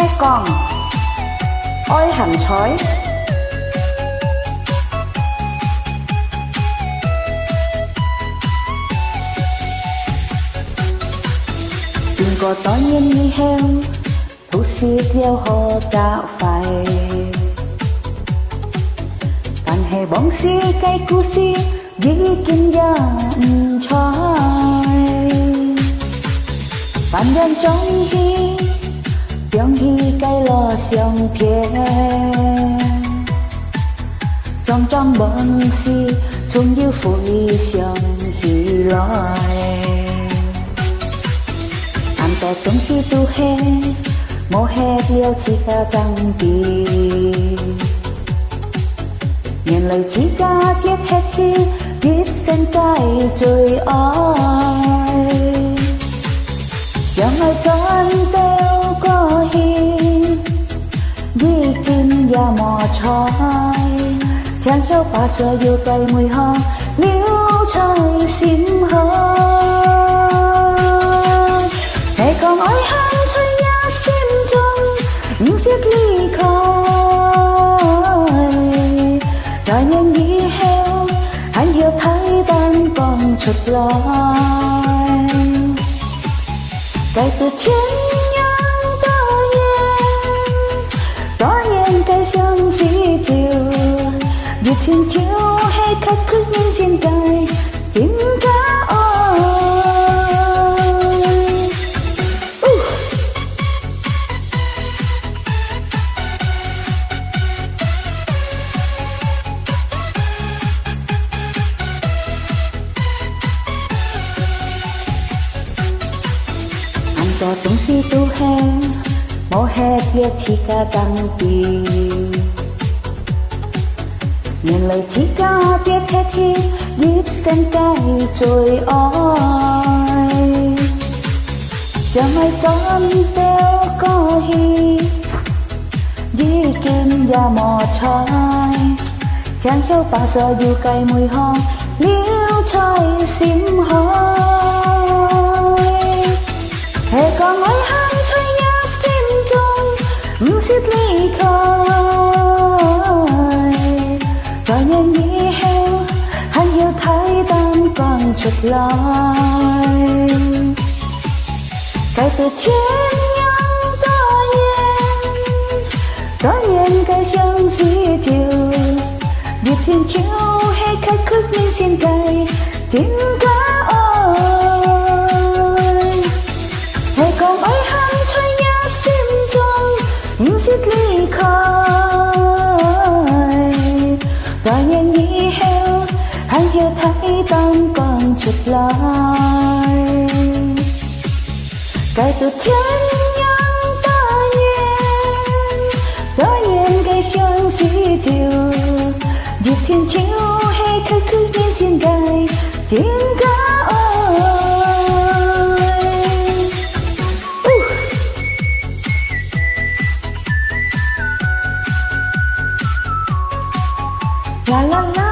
Thế còn ôi hành chói đừng có to nhiên như heo thu xít gieo họ tạo phải tàn hè bóng xí cây cu xí dĩ kinh giang chói bạn nhân trong hi tiếng hi cây lò xiong phía trong bóng xí chung như phủi xiong hi lòi anh to tung khi tu he mô he liêu chỉ ca trăng tì nhìn lời chỉ ca tiếc hết khi biết sen cay trời ơi chẳng ai tròn teo có hi đi kim ya mò chói chẳng theo ba giờ yêu tay mùi hương níu trời xím hơn thế còn ôi hăng chơi nhá xin chung những giết ly khói rồi nhân nghĩ heo anh hiểu thấy tan còn chợt lói cái từ chiến nhân tự nhiên cái sương dĩ chiều việc thiên chiếu hay khách cứ nhiên xin cài chính cá ơi cho tung khi tu he mô he kia chỉ ca tăng tì nhìn lời chỉ ca biết hết khi biết sen cay trời ơi chẳng ai tròn teo có hi dĩ kim ya mò chói chẳng theo bao giờ dù cay mùi hương liêu trời xím hoi thế còn ôi hăng chơi nhá xin chung xiết ly khói và nhân nghĩ heo hắn hiểu thấy tan còn chợt lói cái từ chiến nhân tự nhiên cái sương dĩ chiều việc thiên chiếu hay khách khước nên xin cay chính cá ơi thế còn ôi hăng chơi nhá xin chung những giết ly khói và nhân nghĩ heo anh hiểu thấy tan còn chợt lói cái từ chiến nhân tự nhiên cái sương dĩ chiều việc thiên chiếu hay khách cứ nhiên xin cay chính cá ơi la la la